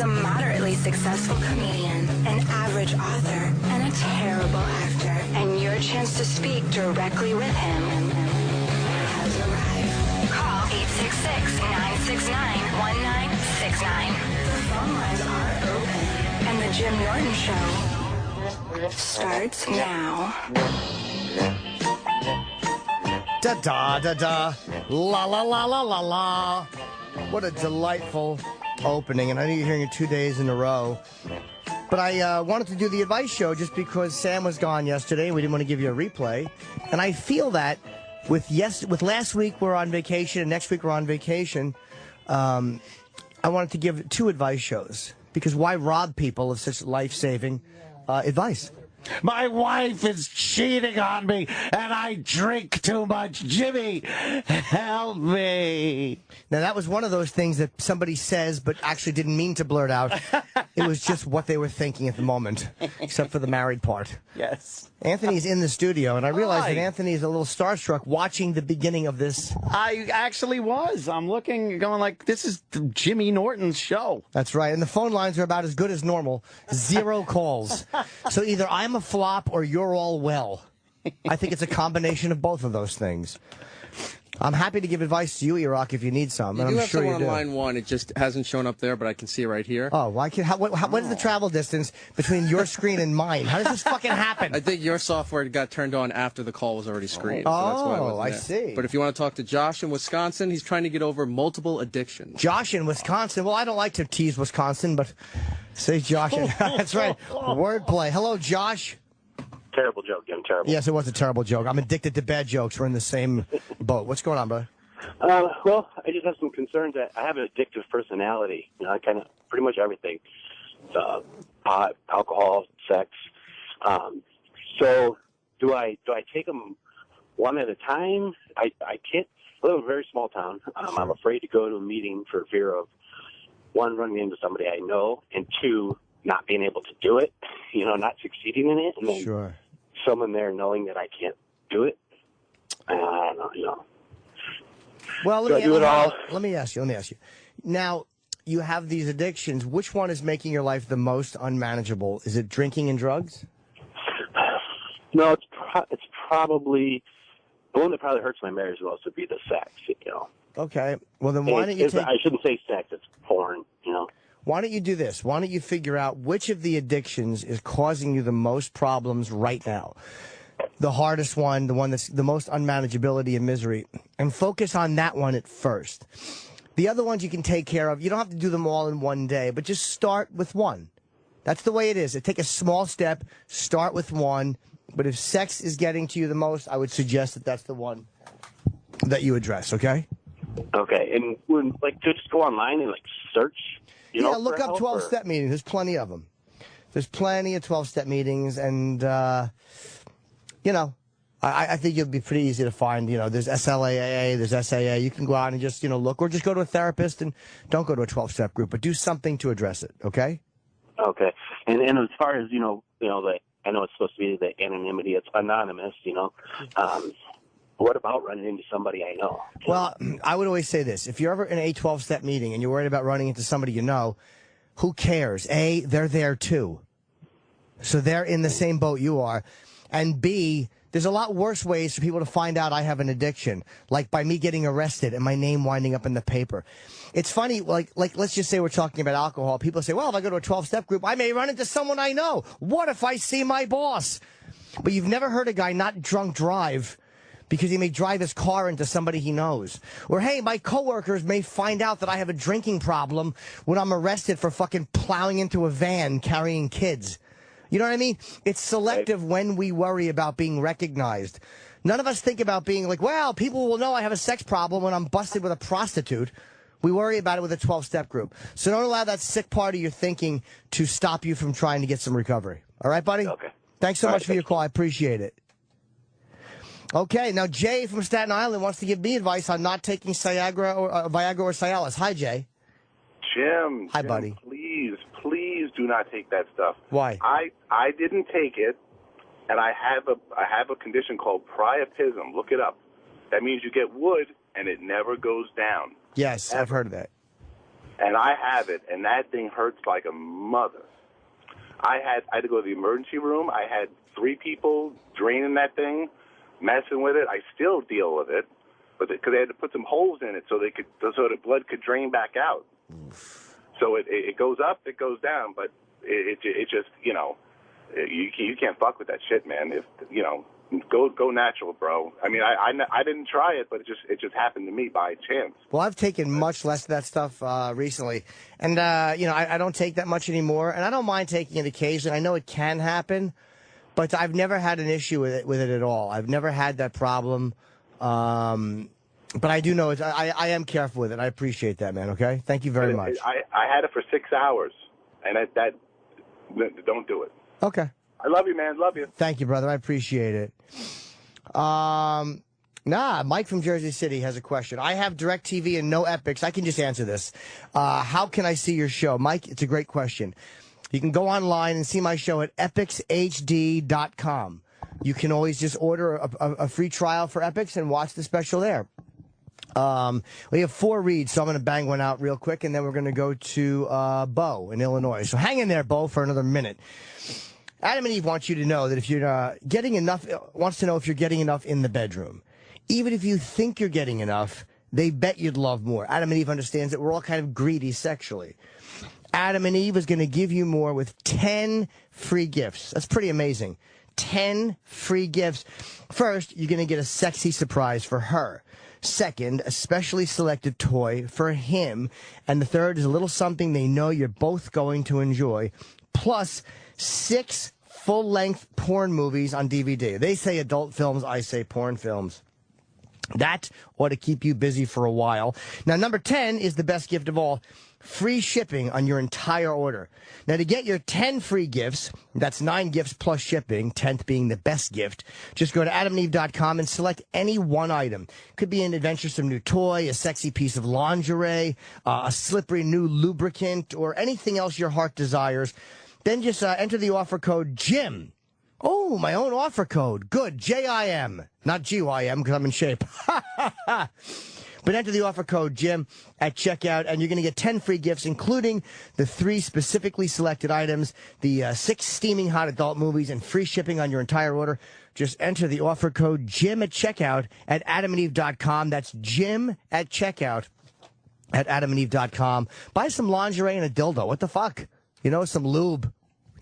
He's a moderately successful comedian, an average author, and a terrible actor. And your chance to speak directly with him has arrived. Call 866-969-1969. The phone lines are open. And the Jim Norton Show starts now. Da-da-da-da. La-la-la-la-la-la. What a delightful opening. And I know you're hearing it 2 days in a row. But I wanted to do the advice show just because Sam was gone yesterday. We didn't want to give you a replay. And I feel that with last week we're on vacation and next week we're on vacation, I wanted to give 2 advice shows. Because why rob people of such life-saving advice? My wife is cheating on me, and I drink too much. Jimmy, help me. Now, that was one of those things that somebody says but actually didn't mean to blurt out. It was just what they were thinking at the moment, except for the married part. Yes. Anthony's in the studio, and I realized Hi. that Anthony is a little starstruck watching the beginning of this. I actually was. I'm looking, going like, this is Jimmy Norton's show. That's right, and the phone lines are about as good as normal. 0 calls. So either I'm a flop or you're all well. I think it's a combination of both of those things. I'm happy to give advice to you, E-Rock, if you need some. You and do I'm have sure someone you on do. line 1. It just hasn't shown up there, but I can see it right here. Oh, what is the travel distance between your screen and mine? How does this fucking happen? I think your software got turned on after the call was already screened. So that's why it wasn't I there. see. But if you want to talk to Josh in Wisconsin, he's trying to get over multiple addictions. Josh in Wisconsin. Well, I don't like to tease Wisconsin, but say Josh. That's right. Wordplay. Hello, Josh. Terrible joke, Jim. Terrible. Yes, it was a terrible joke. I'm addicted to bad jokes. We're in the same boat. What's going on, brother? Well, I just have some concerns. That I have an addictive personality. You know, I kind of pretty much everything. Pot, alcohol, sex. So do I take them one at a time? I can't. I live in a very small town. I'm afraid to go to a meeting for fear of, 1, running into somebody I know, and 2, not being able to do it. You know, not succeeding in it, and then Sure. someone there knowing that I can't do it. I don't know, you know. Well, Do I do it all? let me ask you. Now, you have these addictions. Which one is making your life the most unmanageable? Is it drinking and drugs? No, it's probably the one that probably hurts my marriage the most would be the sex. You know. Okay. Well, then why don't you take... I shouldn't say sex. It's porn. You know. Why don't you do this? Why don't you figure out which of the addictions is causing you the most problems right now? The hardest one, the one that's the most unmanageability and misery, and focus on that one at first. The other ones you can take care of. You don't have to do them all in one day, but just start with one. That's the way it is. Take a small step, start with one. But if sex is getting to you the most, I would suggest that that's the one that you address, okay? Okay. And when, just go online and, search, you know, look for up help, 12-step meetings. There's plenty of them. There's plenty of 12-step meetings, and, you know, I think it'll be pretty easy to find. You know, there's SLAA, there's SAA. You can go out and just, look, or just go to a therapist and don't go to a 12-step group, but do something to address it, okay? Okay. And as far as, I know it's supposed to be the anonymity. It's anonymous, you know. What about running into somebody I know? Well, I would always say this. If you're ever in a 12-step meeting and you're worried about running into somebody you know, who cares? A, they're there too. So they're in the same boat you are. And B, there's a lot worse ways for people to find out I have an addiction, like by me getting arrested and my name winding up in the paper. It's funny, like let's just say we're talking about alcohol. People say, well, if I go to a 12-step group, I may run into someone I know. What if I see my boss? But you've never heard a guy not drunk drive because he may drive his car into somebody he knows. Or, hey, my coworkers may find out that I have a drinking problem when I'm arrested for fucking plowing into a van carrying kids. You know what I mean? It's selective when we worry about being recognized. None of us think about being like, well, people will know I have a sex problem when I'm busted with a prostitute. We worry about it with a 12-step group. So don't allow that sick part of your thinking to stop you from trying to get some recovery. All right, buddy? Okay. Thanks so All much right, for your call. I appreciate it. Okay, now Jay from Staten Island wants to give me advice on not taking Viagra or Cialis. Hi, Jay. Jim. Hi, buddy. Please do not take that stuff. Why? I didn't take it, and I have a condition called priapism. Look it up. That means you get wood, and it never goes down. Yes, I've heard of that. and I have it, and that thing hurts like a mother. I had to go to the emergency room. I had 3 people draining that thing, messing with it. I still deal with it, but because they had to put some holes in it so the blood could drain back out. So it goes up, it goes down, but it just, you know, you can't fuck with that shit, man. If you know, go natural, bro. I mean, I didn't try it, but it just happened to me by chance. Well, I've taken much less of that stuff recently, and you know, I don't take that much anymore, and I don't mind taking it occasionally. I know it can happen, but I've never had an issue with it at all. I've never had that problem, but I do know I am careful with it. I appreciate that, man. Okay, thank you very much. I had it for 6 hours, and that don't do it. Okay. I love you, man. Love you. Thank you, brother. I appreciate it. Mike from Jersey City has a question. I have DirecTV and no Epics. I can just answer this. How can I see your show? Mike, it's a great question. You can go online and see my show at epicshd.com. You can always just order a free trial for Epics and watch the special there. We have 4 reads, so I'm going to bang one out real quick, and then we're going to go to Bo in Illinois. So hang in there, Bo, for another minute. Adam and Eve wants you to know that if you're getting enough, wants to know if you're getting enough in the bedroom. Even if you think you're getting enough, they bet you'd love more. Adam and Eve understands that we're all kind of greedy sexually. Adam and Eve is going to give you more with 10 free gifts. That's pretty amazing. 10 free gifts. First, you're going to get a sexy surprise for her. Second, a specially selected toy for him. And the third is a little something they know you're both going to enjoy. Plus 6 full-length porn movies on DVD. They say adult films, I say porn films. That ought to keep you busy for a while. Now, number 10 is the best gift of all. Free shipping on your entire order. Now, to get your 10 free gifts, that's 9 gifts plus shipping, 10th being the best gift, just go to adamandeve.com and select any one item. Could be an adventuresome new toy, a sexy piece of lingerie, a slippery new lubricant, or anything else your heart desires. Then just enter the offer code JIM. Oh, my own offer code. Good. J-I-M. Not G-Y-M because I'm in shape. But enter the offer code JIM at checkout, and you're going to get 10 free gifts, including the 3 specifically selected items, the 6 steaming hot adult movies, and free shipping on your entire order. Just enter the offer code JIM at checkout at adamandeve.com. That's JIM at checkout at adamandeve.com. Buy some lingerie and a dildo. What the fuck? You know, some lube.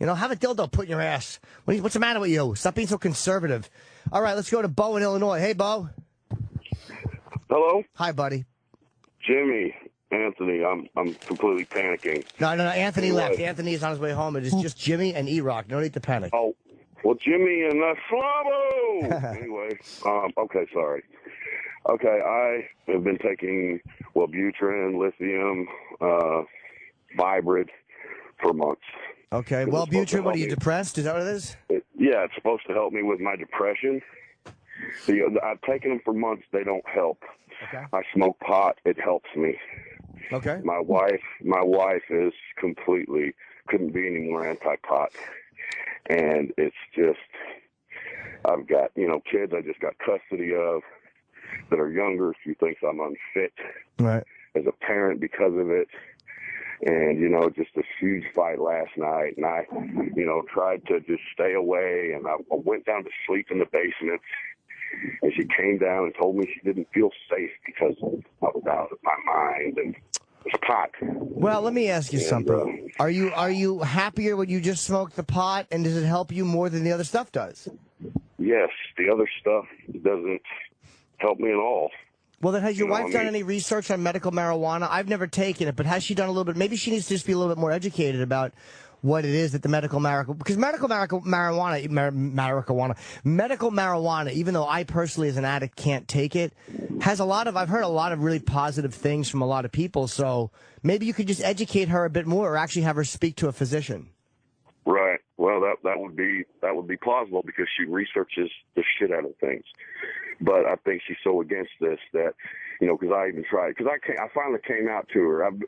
You know, have a dildo put in your ass. What's the matter with you? Stop being so conservative. All right, let's go to Bo in Illinois. Hey, Bo. Hello? Hi, buddy. Jimmy, Anthony, I'm completely panicking. No, Anthony left. Anthony is on his way home. It is just Jimmy and E-Rock. No need to panic. Oh, well, Jimmy and Slavo! Anyway, okay, sorry. Okay, I have been taking Wellbutrin, lithium, Vibrate for months. Okay, Wellbutrin, what are you, depressed? Is that what it is? Yeah, it's supposed to help me with my depression. I've taken them for months. They don't help. Okay. I smoke pot. It helps me. Okay. My wife is completely, couldn't be any more anti-pot. And it's just, I've got, kids I just got custody of that are younger. She thinks I'm unfit as a parent because of it. And, just a huge fight last night. And I, tried to just stay away. And I went down to sleep in the basement. And she came down and told me she didn't feel safe because I was out of my mind. And it's pot. Well, let me ask you something. Are you happier when you just smoke the pot? And does it help you more than the other stuff does? Yes. The other stuff doesn't help me at all. Well, then, has your wife done any research on medical marijuana? I've never taken it, but has she done a little bit? Maybe she needs to just be a little bit more educated about what it is that the medical marijuana, because medical marijuana, even though I personally as an addict can't take it, has I've heard a lot of really positive things from a lot of people. So maybe you could just educate her a bit more, or actually have her speak to a physician. Right. Well, that would be plausible because she researches the shit out of things. But I think she's so against this that because I even tried. Because I finally came out to her. I've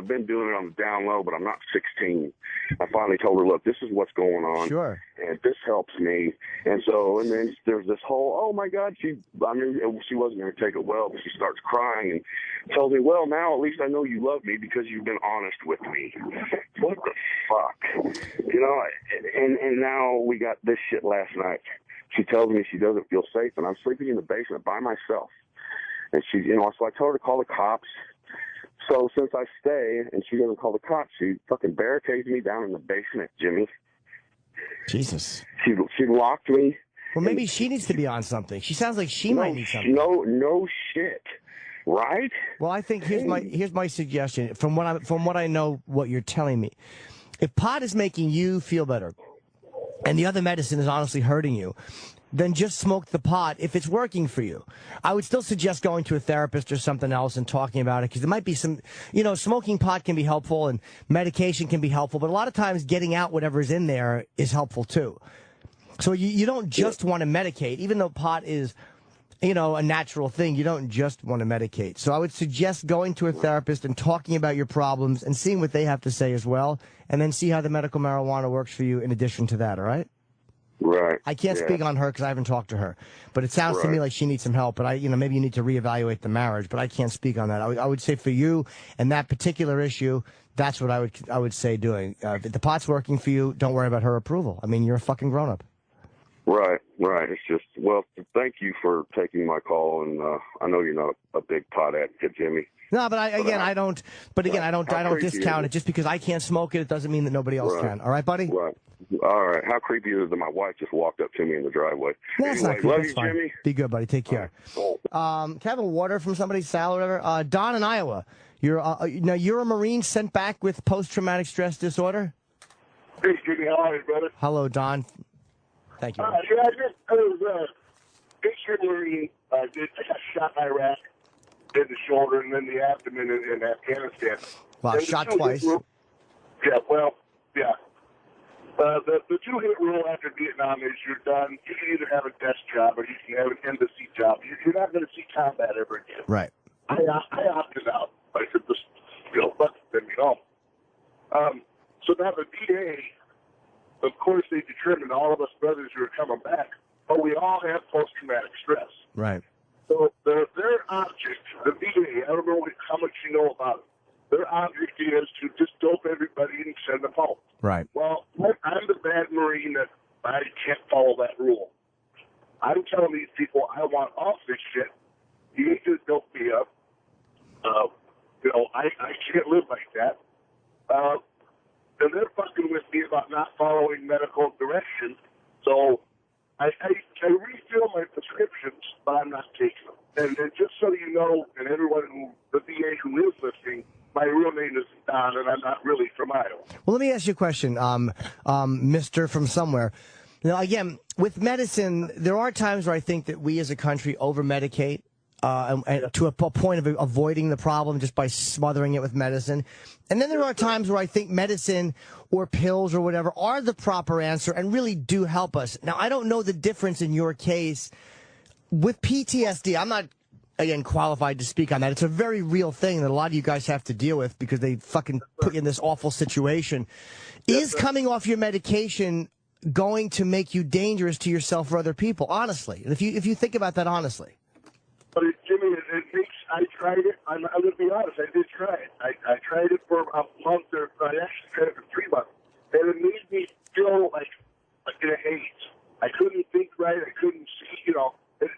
been doing it on the down low, but I'm not 16. I finally told her, look, this is what's going on. Sure. And this helps me. And then there's this whole, oh my God, she wasn't going to take it well, but she starts crying and tells me, well, now at least I know you love me because you've been honest with me. What the fuck? And now we got this shit last night. She tells me she doesn't feel safe, and I'm sleeping in the basement by myself. And she, so I told her to call the cops. So since I stay and she doesn't call the cops, she fucking barricades me down in the basement, Jimmy. Jesus. She locked me. Well, maybe she needs to be on something. She sounds like she might need something. No shit. Right? Well, I think here's my suggestion. From what I know, what you're telling me, if pot is making you feel better, and the other medicine is honestly hurting you, then just smoke the pot if it's working for you. I would still suggest going to a therapist or something else and talking about it, because there might be some, smoking pot can be helpful and medication can be helpful, but a lot of times getting out whatever's in there is helpful too. So you don't just want to medicate, even though pot is, a natural thing. You don't just want to medicate. So I would suggest going to a therapist and talking about your problems and seeing what they have to say as well, and then see how the medical marijuana works for you in addition to that, all right? Right. I can't speak on her because I haven't talked to her, but it sounds to me like she needs some help. But maybe you need to reevaluate the marriage. But I can't speak on that. I would say for you and that particular issue, that's what I would say doing. If the pot's working for you, don't worry about her approval. I mean, you're a fucking grown up. Right. It's just, thank you for taking my call, and I know you're not a big pot advocate, Jimmy. No, but I don't discount it. Just because I can't smoke it doesn't mean that nobody else can. All right, buddy? Right. All right. How creepy is it that my wife just walked up to me in the driveway? That's not creepy. Love That's you, fine. Jimmy. Be good, buddy. Take care. Can I have a water from somebody's salad or whatever? Don in Iowa. You're a Marine sent back with post-traumatic stress disorder? Hey, Jimmy. How are you, brother? Hello, Don. Thank you. I was 8-year Marine. I got shot in Iraq, in the shoulder, and then the abdomen in Afghanistan. Wow, shot twice. Yeah. The two-hit rule after Vietnam is you're done. You can either have a desk job or you can have an embassy job. You're not going to see combat ever again. Right. I opted out. I said, fuck them, So now the VA, of course, they determined all of us brothers who are coming back, but we all have post-traumatic stress. Right. So their object, the VA, I don't know how much you know about it, their object is to just dope everybody and send them home. Right. Well, I'm the bad Marine that I can't follow that rule. I'm telling these people I want off this shit. You need to dope me up. I can't live like that. And they're fucking with me about not following medical direction. So I refill my prescriptions, but I'm not taking them. And just so you know, and everyone the VA who is listening, my real name is Don, and I'm not really from Iowa. Well, let me ask you a question, Mr. from somewhere. Again, with medicine, there are times where I think that we as a country over-medicate. And to a point of avoiding the problem just by smothering it with medicine. And then there are times where I think medicine or pills or whatever are the proper answer and really do help us. Now, I don't know the difference in your case. With PTSD, I'm not, again, qualified to speak on that. It's a very real thing that a lot of you guys have to deal with because they fucking put you in this awful situation. Is coming off your medication going to make you dangerous to yourself or other people? Honestly. And if you think about that honestly. But Jimmy, I tried it. I'm going to be honest. I did try it. I tried it for a month, or I actually tried it for 3 months, and it made me feel like in a haze. I couldn't think right. I couldn't see.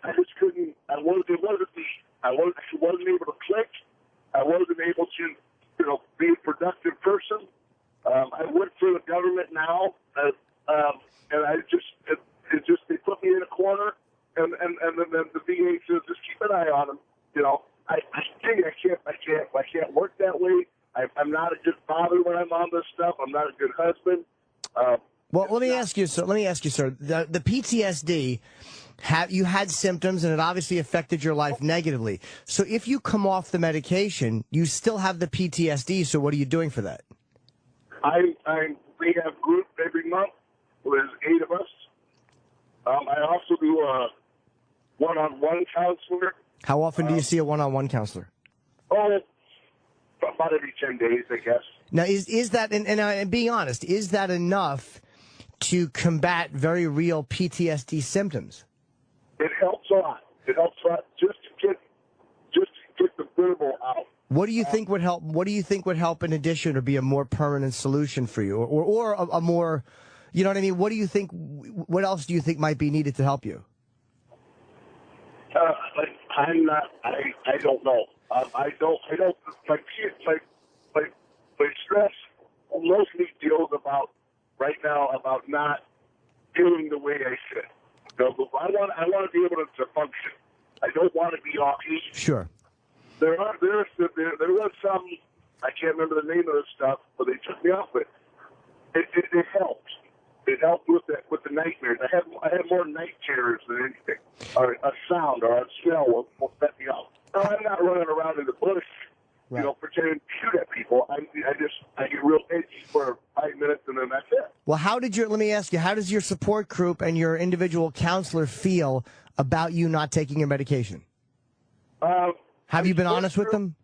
I just couldn't. I wasn't able to click. I wasn't able to, be a productive person. I work for the government now, and I they put me in a corner. And then the VA says, just keep an eye on him. I can't work that way. I'm not a good father when I'm on this stuff. I'm not a good husband. Well, let me ask you, sir. The PTSD, you had symptoms, and it obviously affected your life negatively. So if you come off the medication, you still have the PTSD. So what are you doing for that? We have group every month. There's 8 of us. I also do a one-on-one counselor. How often do you see a one-on-one counselor? Oh, about every 10 days, I guess. Now, is that, and being honest, is that enough to combat very real PTSD symptoms? It helps a lot. It helps a lot just to get the verbal out. What do you think would help? What do you think would help in addition, or be a more permanent solution for you, or a more, you know what I mean? What do you think? What else do you think might be needed to help you? I'm not. I don't know. I don't. My stress mostly deals right now about not feeling the way I should. So I want to be able to function. I don't want to be off easy. Sure. There was some, I can't remember the name of the stuff, but they took me off it. It helped. It helped with the nightmares. I had more night terrors than anything. Or a sound or a smell will set me off. Now, I'm not running around in the bush, right, pretending to shoot at people. I get real edgy for 5 minutes and then that's it. Well, let me ask you, how does your support group and your individual counselor feel about you not taking your medication? Have you been honest with them?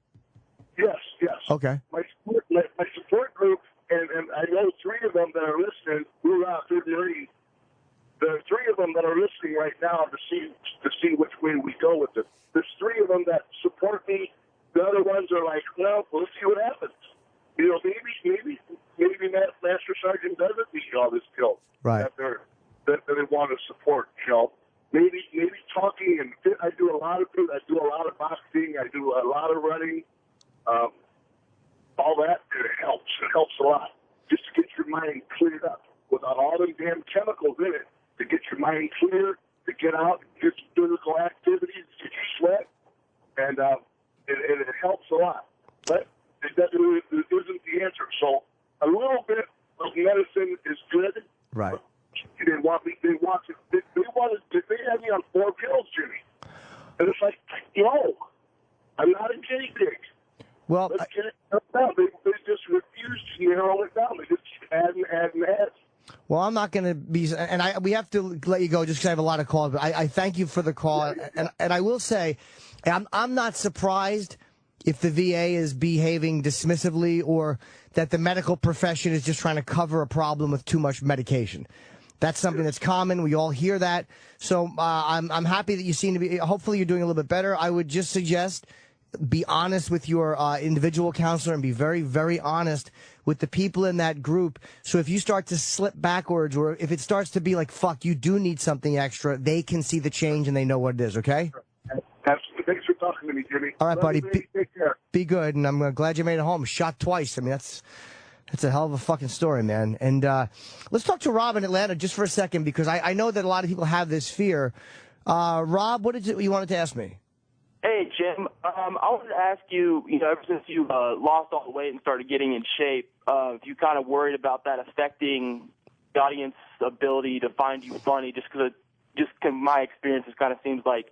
Yes. Okay. My support group, and I know 3 of them that are listening. We're out there. There are 3 of them that are listening right now to see which way we go with it. There's 3 of them that support me. The other ones are like, well, let's see what happens. Maybe Master Sergeant doesn't need all this guilt. Right. That they want to support. Maybe talking, and I do a lot of boxing. I do a lot of running. All that, it helps. It helps a lot. Just to get your mind cleared up without all them damn chemicals in it. To get your mind clear, to get out, get some physical activities, get you sweat, and it helps a lot. But it isn't the answer. So a little bit of medicine is good. Right. They had me on 4 pills, Jimmy. And it's like, no, I'm not a guinea pig. Well, Let's get it down. They just refuse to narrow it down. They just keep adding. Well, I'm not going to be, and we have to let you go just because I have a lot of calls. But I thank you for the call, and I will say, I'm not surprised if the VA is behaving dismissively or that the medical profession is just trying to cover a problem with too much medication. That's something that's common. We all hear that. So I'm happy that you seem to be, hopefully you're doing a little bit better. I would just suggest be honest with your individual counselor and be very, very honest with the people in that group. So if you start to slip backwards or if it starts to be like, fuck, you do need something extra, they can see the change and they know what it is, okay? Thanks for talking to me, Jimmy. All right, buddy. Take care. Be good, and I'm glad you made it home. Shot twice. I mean, that's a hell of a fucking story, man. And let's talk to Rob in Atlanta just for a second because I know that a lot of people have this fear. Rob, what you wanted to ask me? Hey, Jim. I wanted to ask you, ever since you lost all the weight and started getting in shape, if you kind of worried about that affecting the audience's ability to find you funny, just because my experience, it kind of seems like,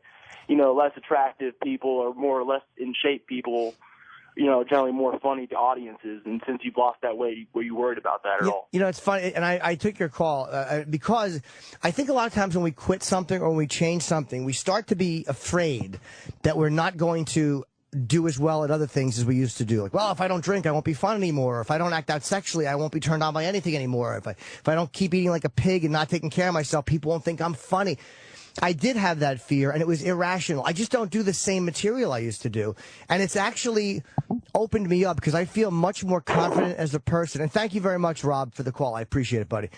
less attractive people or more or less in shape people, generally more funny to audiences. And since you've lost that weight, were you worried about that at all? It's funny, and I took your call because I think a lot of times when we quit something or when we change something, we start to be afraid that we're not going to do as well at other things as we used to do. Like, well, if I don't drink, I won't be fun anymore. Or if I don't act out sexually, I won't be turned on by anything anymore. If I don't keep eating like a pig and not taking care of myself, people won't think I'm funny. I did have that fear, and it was irrational. I just don't do the same material I used to do. And it's actually opened me up because I feel much more confident as a person. And thank you very much, Rob, for the call. I appreciate it, buddy.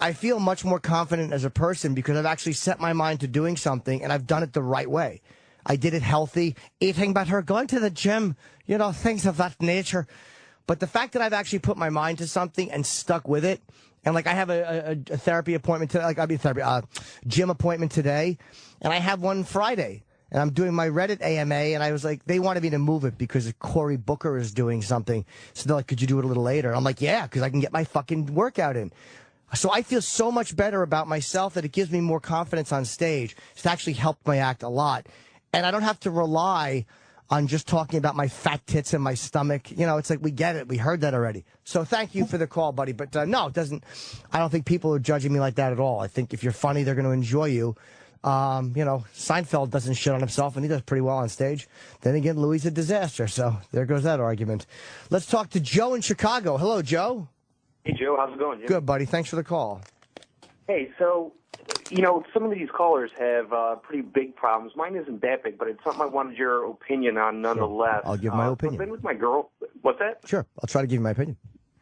I feel much more confident as a person because I've actually set my mind to doing something, and I've done it the right way. I did it healthy, eating better, going to the gym, things of that nature. But the fact that I've actually put my mind to something and stuck with it, and like I have a therapy appointment today, gym appointment today, and I have one Friday, and I'm doing my Reddit AMA, and I was like, they wanted me to move it because Cory Booker is doing something, so they're like, could you do it a little later? I'm like, yeah, because I can get my fucking workout in. So I feel so much better about myself that it gives me more confidence on stage. It's actually helped my act a lot, and I don't have to rely on just talking about my fat tits and my stomach. It's like, we get it. We heard that already. So thank you for the call, buddy. But no, it doesn't. I don't think people are judging me like that at all. I think if you're funny, they're going to enjoy you. Seinfeld doesn't shit on himself, and he does pretty well on stage. Then again, Louis is a disaster, so there goes that argument. Let's talk to Joe in Chicago. Hello, Joe. Hey, Joe. How's it going, Jim? Good, buddy. Thanks for the call. Hey, so, some of these callers have pretty big problems. Mine isn't that big, but it's something I wanted your opinion on nonetheless. Sure. I'll give my opinion. I've been with my girl. What's that? Sure. I'll try to give you my opinion.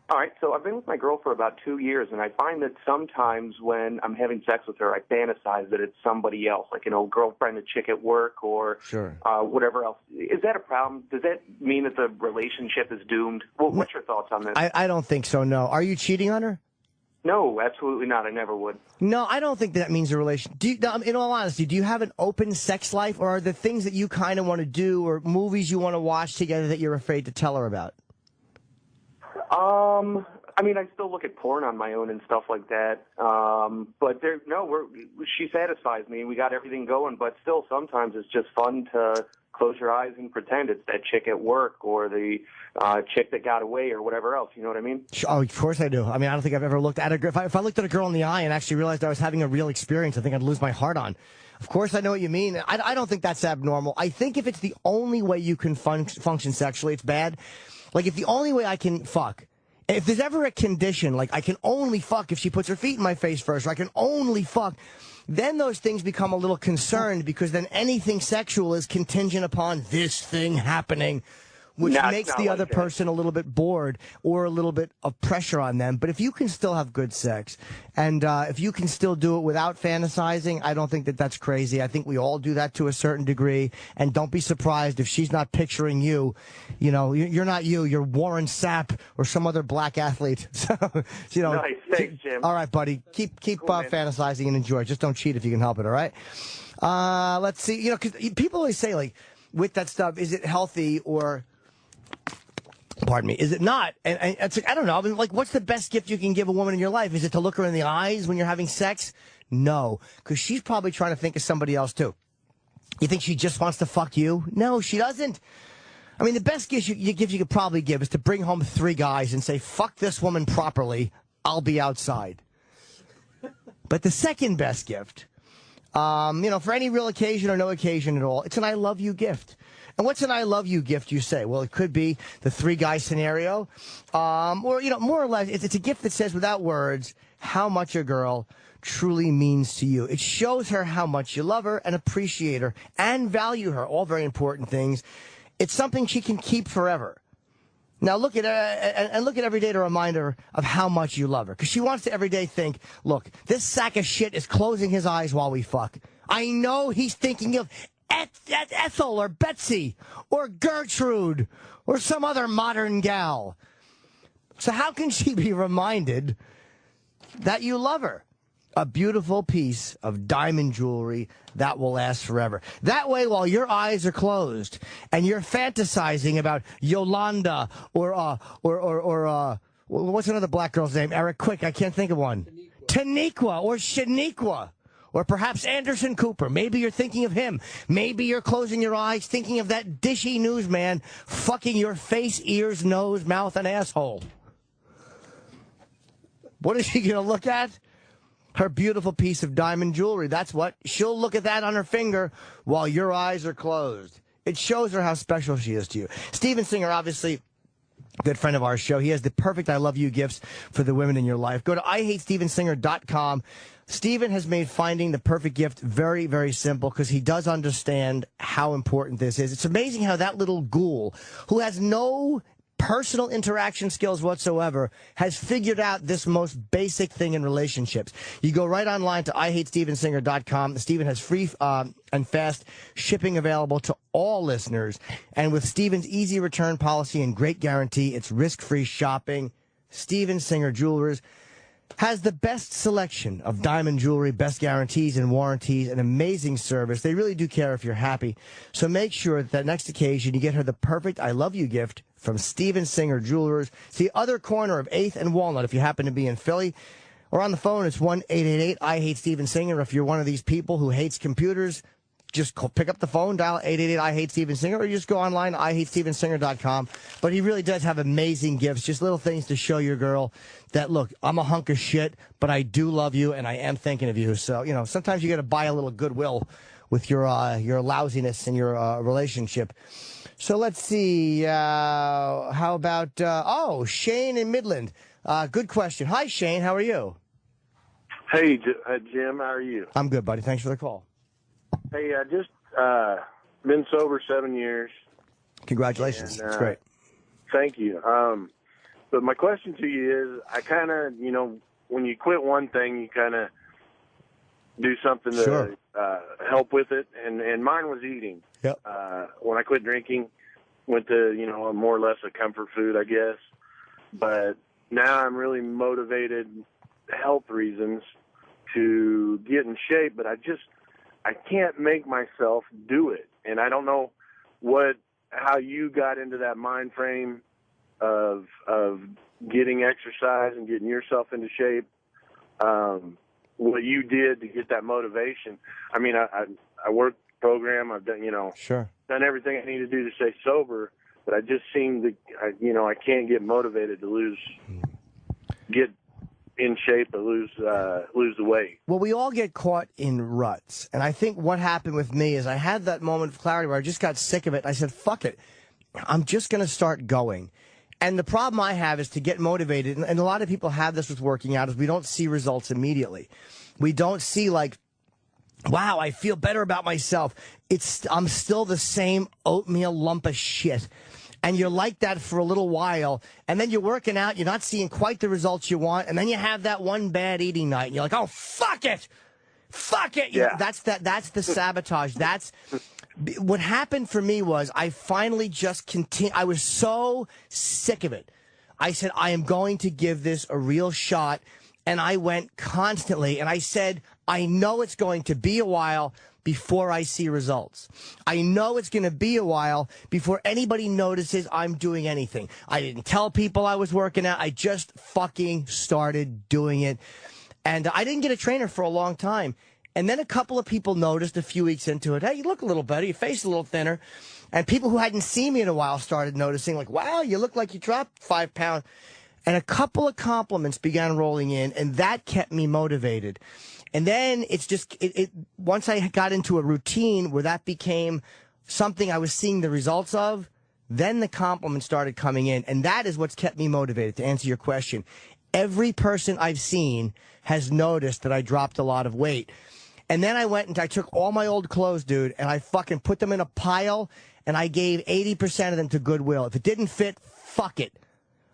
All right, so I've been with my girl for about 2 years, and I find that sometimes when I'm having sex with her, I fantasize that it's somebody else, like an old girlfriend, a chick at work, or whatever else. Is that a problem? Does that mean that the relationship is doomed? Well, what's your thoughts on this? I don't think so, no. Are you cheating on her? No, absolutely not. I never would. No, I don't think that means a relation. In all honesty, do you have an open sex life, or are there things that you kind of want to do or movies you want to watch together that you're afraid to tell her about? I still look at porn on my own and stuff like that. But she satisfies me. We got everything going, but still sometimes it's just fun to close your eyes and pretend it's that chick at work or the chick that got away or whatever else. You know what I mean? Oh, of course I do. I don't think I've ever looked at a girl. If I looked at a girl in the eye and actually realized I was having a real experience, I think I'd lose my heart on. Of course I know what you mean. I don't think that's abnormal. I think if it's the only way you can function sexually, it's bad. Like, if the only way I can fuck, if there's ever a condition, like I can only fuck if she puts her feet in my face first, or I can only fuck, then those things become a little concerned, because then anything sexual is contingent upon this thing happening, which makes the other person a little bit bored or a little bit of pressure on them. But if you can still have good sex, and if you can still do it without fantasizing, I don't think that that's crazy. I think we all do that to a certain degree. And don't be surprised if she's not picturing you. You're not you. You're Warren Sapp or some other black athlete. So, Nice. Thanks, Jim. All right, buddy. Keep fantasizing and enjoy. Just don't cheat if you can help it, all right? Let's see. Because people always say, like, with that stuff, is it healthy or... Pardon me. Is it not? And it's like, I don't know. What's the best gift you can give a woman in your life? Is it to look her in the eyes when you're having sex? No, because she's probably trying to think of somebody else too. You think she just wants to fuck you? No, she doesn't. The best gift you could probably give is to bring home 3 guys and say, "Fuck this woman properly. I'll be outside." But the second best gift, for any real occasion or no occasion at all, it's an "I love you" gift. And what's an "I love you" gift, you say? Well, it could be the 3-guy scenario, or, more or less, it's a gift that says without words how much a girl truly means to you. It shows her how much you love her and appreciate her and value her, all very important things. It's something she can keep forever. Now look at every day to remind her of how much you love her, because she wants to every day think, look, this sack of shit is closing his eyes while we fuck. I know he's thinking of Ethel or Betsy or Gertrude or some other modern gal. So how can she be reminded that you love her? A beautiful piece of diamond jewelry that will last forever. That way, while your eyes are closed and you're fantasizing about Yolanda or what's another black girl's name? Eric, quick, I can't think of one. Taniqua or Shaniqua. Or perhaps Anderson Cooper. Maybe you're thinking of him. Maybe you're closing your eyes thinking of that dishy newsman fucking your face, ears, nose, mouth, and asshole. What is she going to look at? Her beautiful piece of diamond jewelry. That's what. She'll look at that on her finger while your eyes are closed. It shows her how special she is to you. Steven Singer, obviously, good friend of our show. He has the perfect "I love you" gifts for the women in your life. Go to IHateStevenSinger.com. Steven has made finding the perfect gift very, very simple, because he does understand how important this is. It's amazing how that little ghoul, who has no personal interaction skills whatsoever, has figured out this most basic thing in relationships. You go right online to IHateStevenSinger.com. Steven has free and fast shipping available to all listeners. And with Steven's easy return policy and great guarantee, it's risk-free shopping. Steven Singer Jewelers has the best selection of diamond jewelry, best guarantees and warranties, and amazing service. They really do care if you're happy. So make sure that next occasion you get her the perfect "I love you" gift from Steven Singer Jewelers. It's the other corner of 8th and Walnut if you happen to be in Philly. Or on the phone, it's 1-888-I-HATE-STEVEN SINGER. If you're one of these people who hates computers, just pick up the phone, dial 888 I Hate Steven Singer, or you just go online, IHateStevenSinger.com. But he really does have amazing gifts, just little things to show your girl that, look, I'm a hunk of shit, but I do love you, and I am thinking of you. So, you know, sometimes you got to buy a little goodwill with your lousiness in your relationship. So let's see. How about, Shane in Midland. Good question. Hi, Shane. How are you? Hey, Jim. How are you? I'm good, buddy. Thanks for the call. Hey, I just been sober 7 years. Congratulations. And, That's great. Thank you. But my question to you is, I kind of, you know, when you quit one thing, you kind of do something to help with it. And mine was eating. Yep. When I quit drinking, went to, you know, more or less a comfort food, I guess. But now I'm really motivated, health reasons, to get in shape, but I can't make myself do it. And I don't know how you got into that mind frame of getting exercise and getting yourself into shape. What you did to get that motivation. I mean, I work program. I've done, done everything I need to do to stay sober, but I just seem to, I can't get motivated to get in shape or lose the weight. Well, we all get caught in ruts. And I think what happened with me is I had that moment of clarity where I just got sick of it. I said, fuck it. I'm just going to start going. And the problem I have is to get motivated, and a lot of people have this with working out, is we don't see results immediately. We don't see, like, wow, I feel better about myself. I'm still the same oatmeal lump of shit. And you're like that for a little while, and then you're working out, you're not seeing quite the results you want, and then you have that one bad eating night, and you're like, oh, fuck it! Fuck it! You know, that's the sabotage. What happened for me was I finally just continued. I was so sick of it. I said, I am going to give this a real shot. And I went constantly, and I said, I know it's going to be a while before I see results. I know it's going to be a while before anybody notices I'm doing anything. I didn't tell people I was working out. I just fucking started doing it. And I didn't get a trainer for a long time. And then a couple of people noticed a few weeks into it, hey, you look a little better, your face is a little thinner. And people who hadn't seen me in a while started noticing, like, wow, you look like you dropped 5 pounds. And a couple of compliments began rolling in, and that kept me motivated. And then it's just, once I got into a routine where that became something I was seeing the results of, then the compliments started coming in. And that is what's kept me motivated, to answer your question. Every person I've seen has noticed that I dropped a lot of weight. And then I went and I took all my old clothes, dude, and I fucking put them in a pile, and I gave 80% of them to Goodwill. If it didn't fit, fuck it.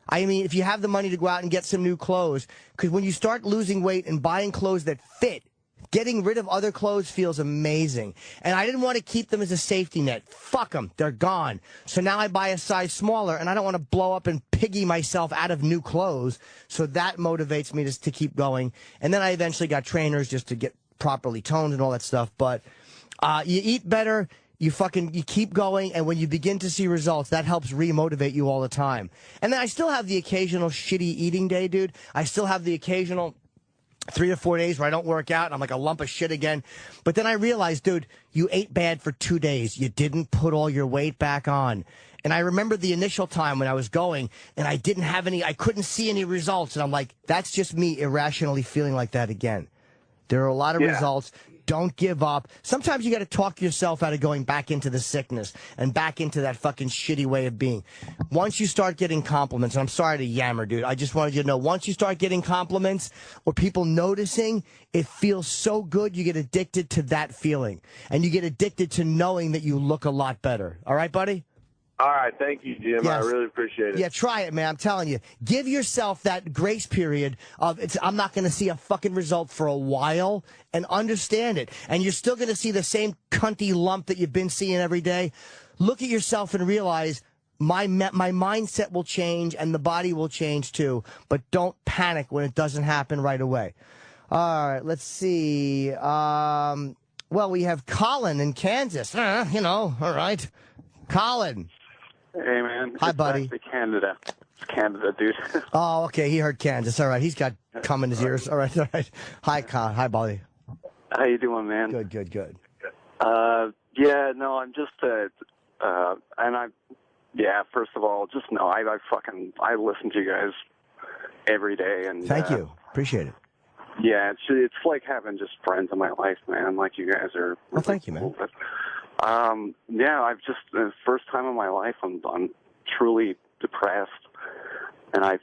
I mean, if you have the money to go out and get some new clothes, because when you start losing weight and buying clothes that fit, getting rid of other clothes feels amazing. And I didn't want to keep them as a safety net. Fuck them. They're gone. So now I buy a size smaller, and I don't want to blow up and piggy myself out of new clothes. So that motivates me to keep going. And then I eventually got trainers just to get properly toned and all that stuff. But you eat better. You keep going, and when you begin to see results, that helps re-motivate you all the time. And then I still have the occasional shitty eating day, dude. I still have the occasional 3 or 4 days where I don't work out, and I'm like a lump of shit again. But then I realized, dude, you ate bad for 2 days. You didn't put all your weight back on. And I remember the initial time when I was going, and I couldn't see any results. And I'm like, that's just me irrationally feeling like that again. There are a lot of results. Don't give up. Sometimes you got to talk yourself out of going back into the sickness and back into that fucking shitty way of being. Once you start getting compliments, and I'm sorry to yammer, dude, I just wanted you to know, once you start getting compliments or people noticing, it feels so good, you get addicted to that feeling. And you get addicted to knowing that you look a lot better. All right, buddy? All right, thank you, Jim. Yes. I really appreciate it. Yeah, try it, man. I'm telling you. Give yourself that grace period of, I'm not going to see a fucking result for a while, and understand it. And you're still going to see the same cunty lump that you've been seeing every day. Look at yourself and realize my mindset will change and the body will change too. But don't panic when it doesn't happen right away. All right, let's see. Well, we have Colin in Kansas. All right. Colin. Hey, man. Hi, buddy. Canada. It's Canada, dude. Oh, okay. He heard Kansas. All right. He's got cum in his ears. All right. All right. Hi, Con. Hi, buddy. How you doing, man? Good. Yeah, no, I'm just, first of all, just no, I listen to you guys every day, and Thank you, appreciate it. Yeah, it's like having just friends in my life, man. Like you guys are. Well, thank you, man. But, I've just the first time in my life I'm truly depressed, and I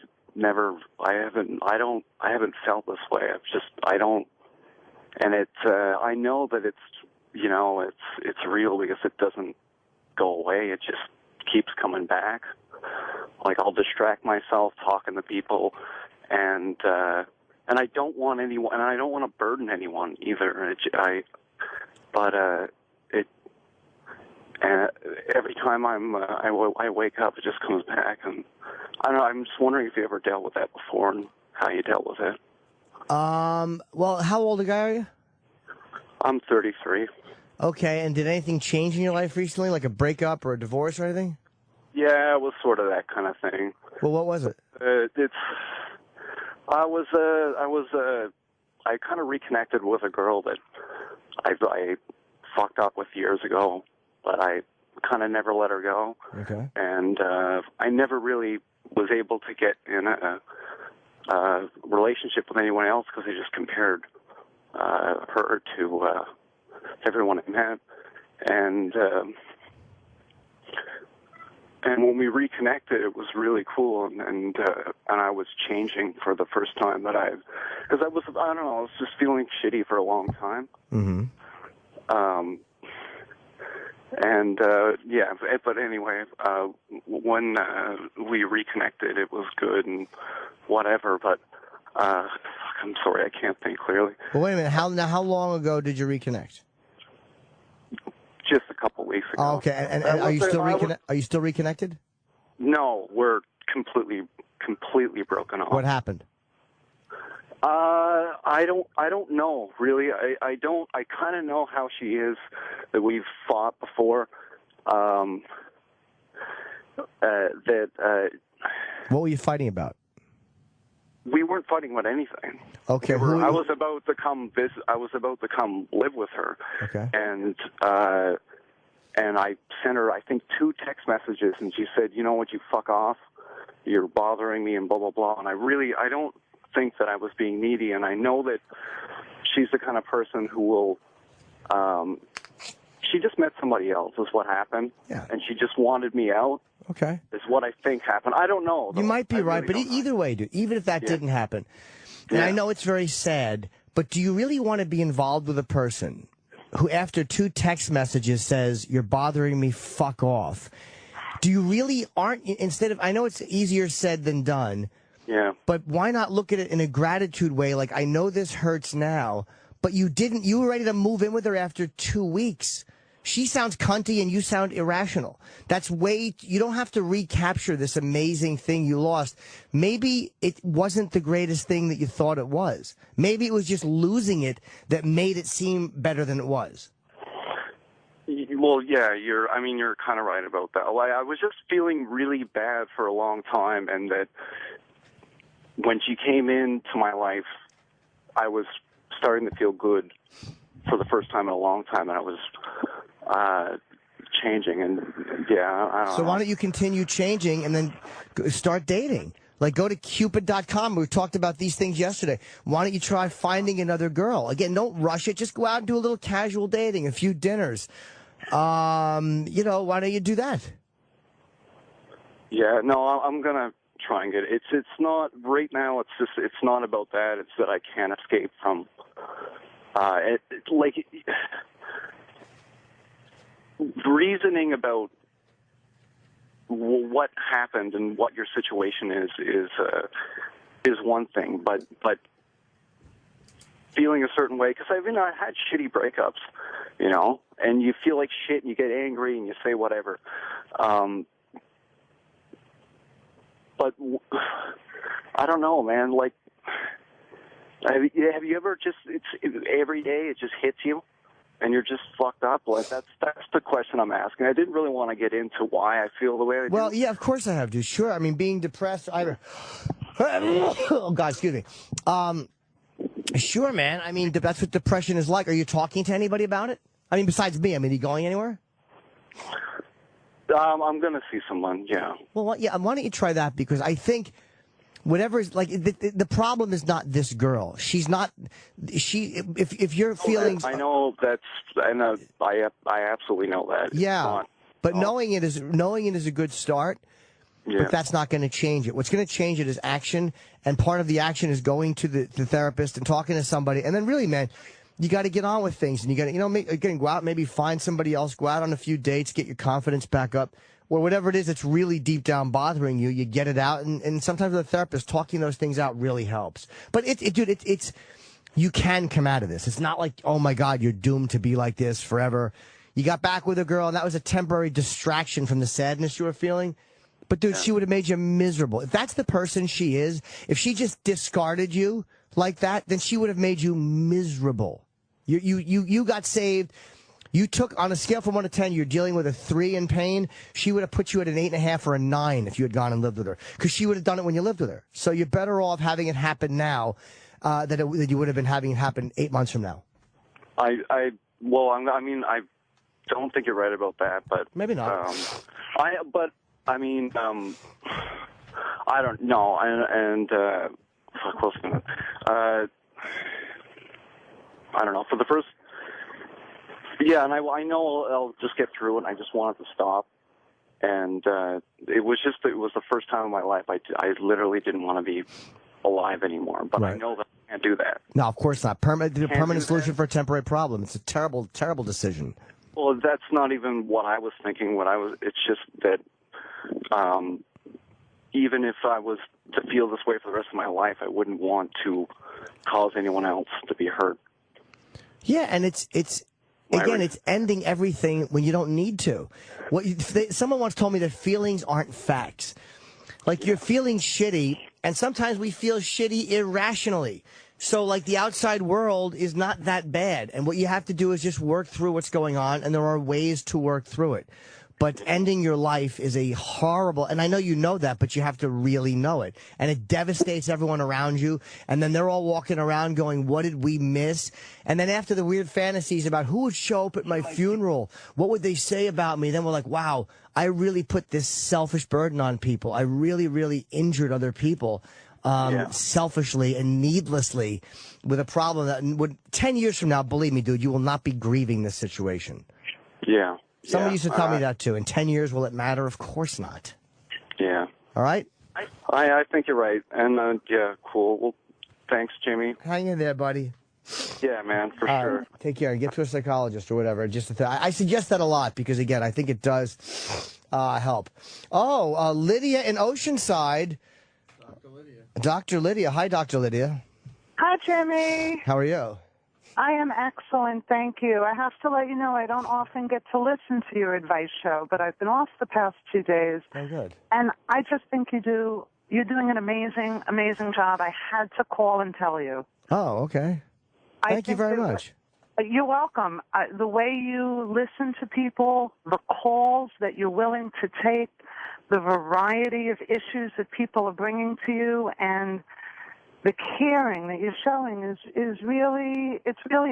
haven't felt this way. And I know that it's real because it doesn't go away. It just keeps coming back. Like I'll distract myself talking to people, and I don't want anyone, and I don't want to burden anyone either. Every time I wake up, it just comes back, and I don't know. I'm just wondering if you ever dealt with that before and how you dealt with it. Well, how old a guy are you? I'm 33. Okay, and did anything change in your life recently, like a breakup or a divorce or anything? Yeah, it was sort of that kind of thing. Well, what was it? I kind of reconnected with a girl that I fucked up with years ago, but I kind of never let her go. Okay. And I never really was able to get in a relationship with anyone else because I just compared her to everyone I met. And when we reconnected, it was really cool, and I was changing for the first time because I was just feeling shitty for a long time. Mm-hmm. But anyway, when we reconnected, it was good and whatever, but I'm sorry, I can't think clearly. Well, wait a minute. How long ago did you reconnect? Just a couple weeks ago. Oh, okay, and are you still reconnected? No, we're completely broken off. What happened? I don't know really. I kind of know how she is, that we've fought before. What were you fighting about? We weren't fighting about anything. Okay. I was about to come visit. I was about to come live with her. Okay. And I sent her, I think, 2 text messages, and she said, "You know what? You fuck off. You're bothering me," and blah blah blah. And I don't think that I was being needy, and I know that she's the kind of person who will. She just met somebody else, is what happened. Yeah. And she just wanted me out. Okay. Is what I think happened. I don't know, though. You might be right, but either way, dude, even if that didn't happen, and I know it's very sad, but do you really want to be involved with a person who, after 2 text messages, says, "You're bothering me, fuck off"? Do you really I know it's easier said than done, but why not look at it in a gratitude way, like, I know this hurts now, but you were ready to move in with her after 2 weeks. She sounds cunty and you sound irrational. You don't have to recapture this amazing thing you lost. Maybe it wasn't the greatest thing that you thought it was. Maybe it was just losing it that made it seem better than it was. Well, yeah, you're kind of right about that. I was just feeling really bad for a long time, and that when she came into my life, I was starting to feel good for the first time in a long time, and I was changing, and I don't know. So why don't you continue changing and then start dating? Like, go to Cupid.com. We talked about these things yesterday. Why don't you try finding another girl? Again, don't rush it. Just go out and do a little casual dating, a few dinners. Why don't you do that? Yeah, no, I'm gonna try and get it. It's not right now. It's not about that. It's that I can't escape from. Reasoning about what happened and what your situation is one thing, but feeling a certain way, because I had shitty breakups, and you feel like shit and you get angry and you say whatever. But I don't know, man. Like, have you ever every day it just hits you? And you're just fucked up. Like, that's the question I'm asking. I didn't really want to get into why I feel the way I do. Well, yeah, of course I have to. Sure. I mean, being depressed, oh, God, excuse me. Sure, man. I mean, that's what depression is like. Are you talking to anybody about it? I mean, besides me, I mean, are you going anywhere? I'm going to see someone, yeah. Well, yeah, why don't you try that? Because I think whatever is, like, the problem is not this girl. She's not, if your feelings... I know that's, and I absolutely know that. Yeah, but knowing it is a good start. Yeah. But that's not going to change it. What's going to change it is action, and part of the action is going to the therapist and talking to somebody. And then really, man, you got to get on with things, and you got to, again, go out, maybe find somebody else, go out on a few dates, get your confidence back up, or whatever it is that's really deep down bothering you. You get it out, and sometimes with a therapist, talking those things out really helps. But it's you can come out of this. It's not like, oh my God, you're doomed to be like this forever. You got back with a girl, and that was a temporary distraction from the sadness you were feeling. But, dude, she would have made you miserable. If that's the person she is, if she just discarded you like that, then she would have made you miserable. You got saved. You took, on a scale from 1 to 10, you're dealing with a 3 in pain. She would have put you at an 8.5 or a 9 if you had gone and lived with her. Because she would have done it when you lived with her. So you're better off having it happen now than you would have been having it happen 8 months from now. I don't think you're right about that, but... Maybe not. I don't know, I don't know. For the first, yeah, and I know I'll just get through it. And I just want it to stop, and it was the first time in my life I literally didn't want to be alive anymore. But right. I know that I can't do that. No, of course not. Permanent solution for a temporary problem. It's a terrible, terrible decision. Well, that's not even what I was thinking. It's just that. Even if I was to feel this way for the rest of my life, I wouldn't want to cause anyone else to be hurt. Yeah, and it's ending everything when you don't need to. Someone once told me that feelings aren't facts. Like, you're feeling shitty, and sometimes we feel shitty irrationally. So, like, the outside world is not that bad, and what you have to do is just work through what's going on, and there are ways to work through it. But ending your life is a horrible, and I know you know that, but you have to really know it. And it devastates everyone around you. And then they're all walking around going, what did we miss? And then after the weird fantasies about who would show up at my funeral, what would they say about me? Then we're like, wow, I really put this selfish burden on people. I really, really injured other people selfishly and needlessly with a problem that would 10 years from now, believe me, dude, you will not be grieving this situation. Yeah. Somebody used to tell me that, too. In 10 years, will it matter? Of course not. Yeah. All right? I think you're right. And, yeah, cool. Well, thanks, Jimmy. Hang in there, buddy. Yeah, man, for sure. Take care. Get to a psychologist or whatever. I suggest that a lot because, again, I think it does help. Oh, Lydia in Oceanside. Dr. Lydia. Hi, Dr. Lydia. Hi, Jimmy. How are you? I am excellent, thank you. I have to let you know I don't often get to listen to your advice show, but I've been off the past 2 days. Oh, good. And I just think you're doing an amazing, amazing job. I had to call and tell you. Oh, okay. Thank you very much. You're welcome. The way you listen to people, the calls that you're willing to take, the variety of issues that people are bringing to you, and the caring that you're showing is really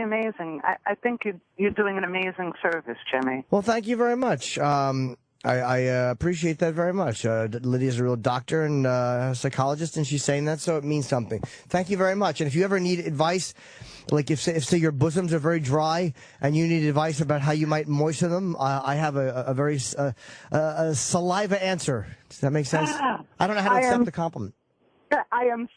amazing. I think you're doing an amazing service, Jimmy. Well, thank you very much. I appreciate that very much. Lydia's a real doctor and psychologist, and she's saying that, so it means something. Thank you very much. And if you ever need advice, like if say your bosoms are very dry and you need advice about how you might moisten them, I have a very saliva answer. Does that make sense? I don't know how to accept the compliment.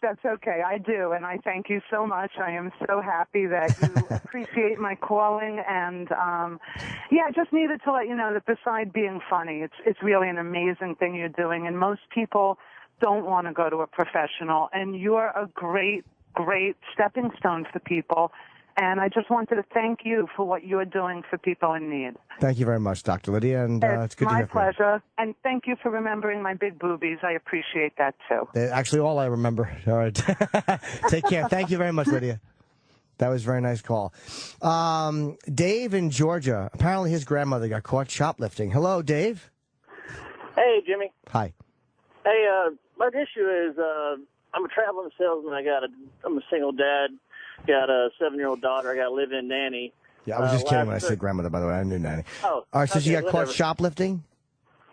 That's okay. I do, and I thank you so much. I am so happy that you appreciate my calling, and I just needed to let you know that beside being funny, it's really an amazing thing you're doing, and most people don't want to go to a professional, and you're a great stepping stone for people. And I just wanted to thank you for what you're doing for people in need. Thank you very much, Dr. Lydia, and it's good to hear from you. My pleasure. And thank you for remembering my big boobies. I appreciate that, too. They're actually all I remember. All right. Take care. Thank you very much, Lydia. That was a very nice call. Dave in Georgia. Apparently his grandmother got caught shoplifting. Hello, Dave. Hey, Jimmy. Hi. Hey, my issue is I'm a traveling salesman. I'm a single dad. Got a 7-year-old daughter. I got a live-in nanny. Yeah, I was just kidding when I last said grandmother, by the way. I knew nanny. Oh, All right, so she okay, got caught whatever. shoplifting?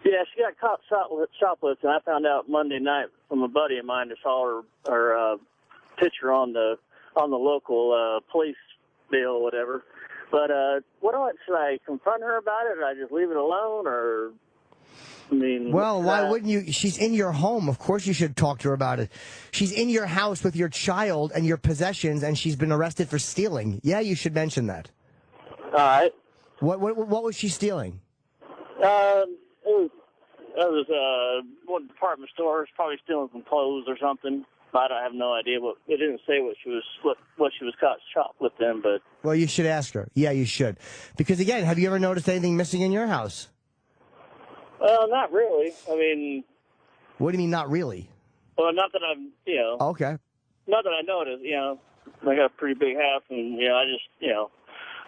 Yeah, she got caught shoplifting. I found out Monday night from a buddy of mine that saw her picture on the local police bill or whatever. But should I confront her about it, or I just leave it alone, or I mean? Well, why wouldn't you? She's in your home. Of course you should talk to her about it. She's in your house with your child and your possessions, and she's been arrested for stealing. Yeah, you should mention that. All right. What was she stealing? It was one department store. It's probably stealing some clothes or something. I have no idea. It didn't say what she was caught shoplifting, but. Well, you should ask her. Yeah, you should. Because, again, have you ever noticed anything missing in your house? Well, not really. I mean. What do you mean, not really? Well, not that I'm, Okay. Not that I noticed, I got a pretty big house, and, I just, as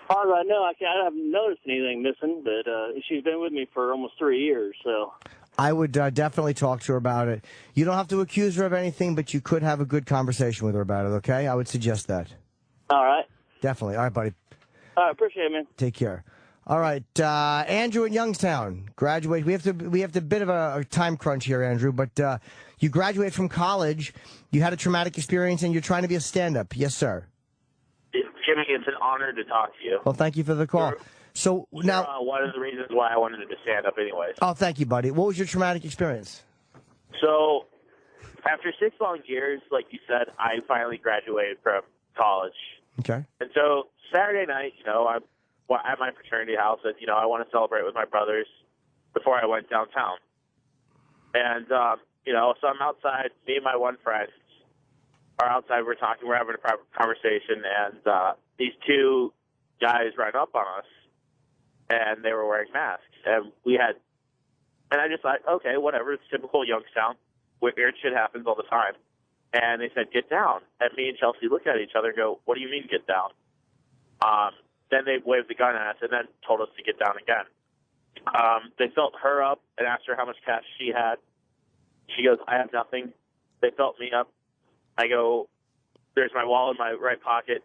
far as I know, I haven't noticed anything missing, but she's been with me for almost 3 years, so. I would definitely talk to her about it. You don't have to accuse her of anything, but you could have a good conversation with her about it, okay? I would suggest that. All right. Definitely. All right, buddy. All right, appreciate it, man. Take care. All right, Andrew in Youngstown, graduate. We have a bit of a time crunch here, Andrew, but you graduated from college, you had a traumatic experience, and you're trying to be a stand-up. Yes, sir. Jimmy, it's an honor to talk to you. Well, thank you for the call. So now, one of the reasons why I wanted to stand up, anyways. oh, thank you, buddy. What was your traumatic experience? So, after 6 long years, like you said, I finally graduated from college. Okay. And so Saturday night, I'm at my fraternity house, and I want to celebrate with my brothers before I went downtown. And so I'm outside. Me and my one friend are outside. We're talking. We're having a private conversation, and these two guys ran up on us, and they were wearing masks. And I just thought, okay, whatever. It's typical Youngstown. Weird shit happens all the time. And they said, get down. And me and Chelsea look at each other and go, what do you mean get down? Then they waved the gun at us and then told us to get down again. They felt her up and asked her how much cash she had. She goes, I have nothing. They felt me up. I go, there's my wallet in my right pocket.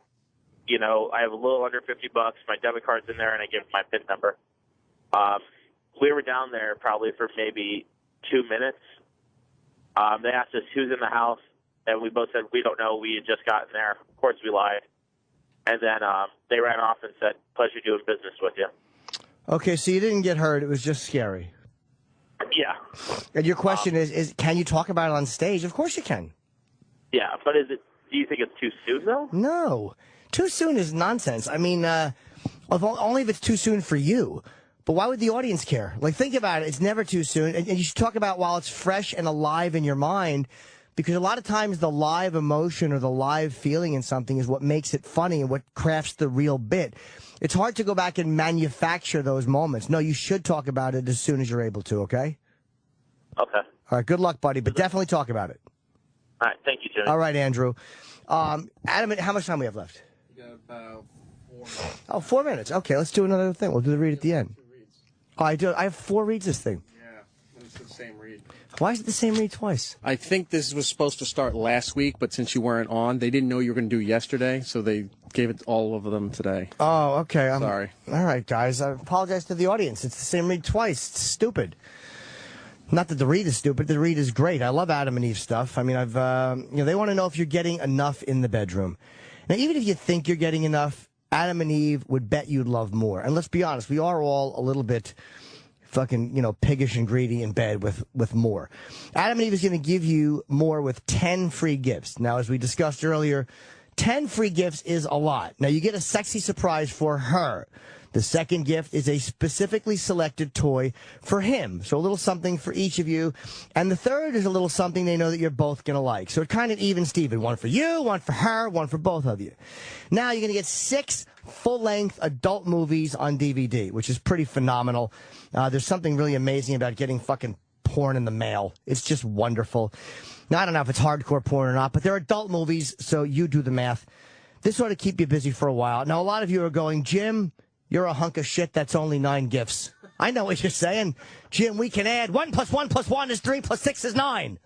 I have a little under $50. My debit card's in there, and I give them my PIN number. We were down there probably for maybe 2 minutes. They asked us who's in the house, and we both said we don't know. We had just gotten there. Of course, we lied. And then they ran off and said, pleasure doing business with you. Okay, so you didn't get hurt. It was just scary. Yeah. And your question is can you talk about it on stage? Of course you can. Yeah, but do you think it's too soon, though? No. Too soon is nonsense. I mean, only if it's too soon for you. But why would the audience care? Like, think about it. It's never too soon. And you should talk about while it's fresh and alive in your mind, because a lot of times the live emotion or the live feeling in something is what makes it funny and what crafts the real bit. It's hard to go back and manufacture those moments. No, you should talk about it as soon as you're able to, okay? Okay. All right, good luck, buddy, but definitely talk about it. All right, thank you, Jimmy. All right, Andrew. Adam, how much time we have left? We got about 4 minutes. Oh, 4 minutes. Okay, let's do another thing. We'll do the read at the end. Oh, I have 4 reads this thing. Yeah, it's the same read. Why is it the same read twice? I think this was supposed to start last week, but since you weren't on, they didn't know you were going to do yesterday, so they gave it all of them today. Oh, okay. Sorry. All right, guys. I apologize to the audience. It's the same read twice. It's stupid. Not that the read is stupid. The read is great. I love Adam and Eve stuff. I mean, they want to know if you're getting enough in the bedroom. Now, even if you think you're getting enough, Adam and Eve would bet you'd love more. And let's be honest, we are all a little bit fucking, piggish and greedy in bed with more. Adam and Eve is going to give you more with 10 free gifts. Now, as we discussed earlier, 10 free gifts is a lot. Now, you get a sexy surprise for her. The second gift is a specifically selected toy for him. So a little something for each of you. And the third is a little something they know that you're both going to like. So it kind of even Steven. One for you, one for her, one for both of you. Now you're going to get 6 full-length adult movies on DVD, which is pretty phenomenal. There's something really amazing about getting fucking porn in the mail. It's just wonderful. Now, I don't know if it's hardcore porn or not, but they're adult movies, so you do the math. This ought to keep you busy for a while. Now, a lot of you are going, Jim, you're a hunk of shit. That's only 9 gifts. I know what you're saying. Jim, we can add 1 + 1 + 1 is 3 + 6 is 9.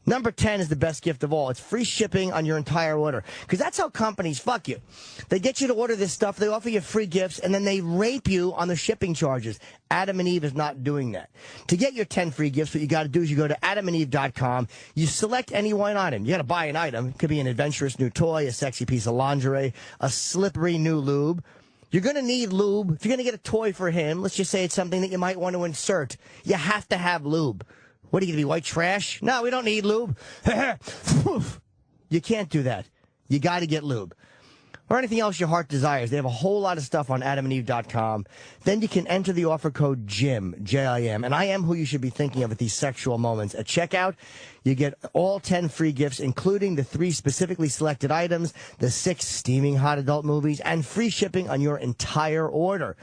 Number 10 is the best gift of all. It's free shipping on your entire order. Because that's how companies fuck you. They get you to order this stuff, they offer you free gifts, and then they rape you on the shipping charges. Adam and Eve is not doing that. To get your 10 free gifts, what you got to do is you go to adamandeve.com. You select any one item. You got to buy an item. It could be an adventurous new toy, a sexy piece of lingerie, a slippery new lube. You're going to need lube. If you're going to get a toy for him, let's just say it's something that you might want to insert. You have to have lube. What are you going to be, white trash? No, we don't need lube. You can't do that. You got to get lube. Or anything else your heart desires. They have a whole lot of stuff on adamandeve.com. Then you can enter the offer code JIM, J-I-M. And I am who you should be thinking of at these sexual moments. At checkout, you get all 10 free gifts, including the 3 specifically selected items, the 6 steaming hot adult movies, and free shipping on your entire order.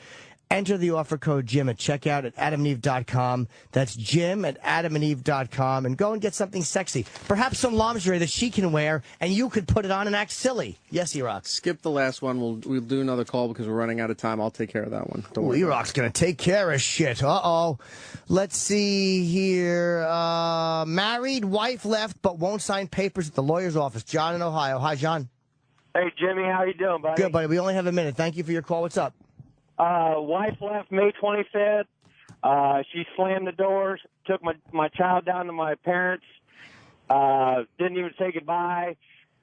Enter the offer code JIM at checkout at adamandeve.com. That's JIM at adamandeve.com. And go and get something sexy. Perhaps some lingerie that she can wear, and you could put it on and act silly. Yes, E-Rock. Skip the last one. We'll do another call because we're running out of time. I'll take care of that one. Don't worry. E-Rock's going to take care of shit. Uh-oh. Let's see here. Married, wife left, but won't sign papers at the lawyer's office. John in Ohio. Hi, John. Hey, Jimmy. How you doing, buddy? Good, buddy. We only have a minute. Thank you for your call. What's up? Wife left May 25th. She slammed the doors, took my child down to my parents, didn't even say goodbye,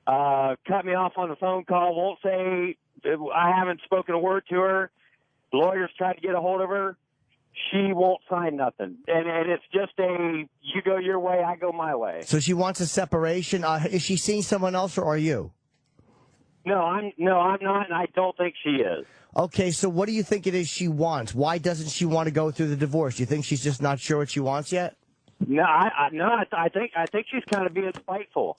cut me off on the phone call, won't say, I haven't spoken a word to her. Lawyers tried to get a hold of her. She won't sign nothing. And it's just you go your way, I go my way. So she wants a separation. Is she seeing someone else, or are you? No, I'm not, and I don't think she is. Okay, so what do you think it is she wants? Why doesn't she want to go through the divorce? Do you think she's just not sure what she wants yet? No, I think she's kind of being spiteful.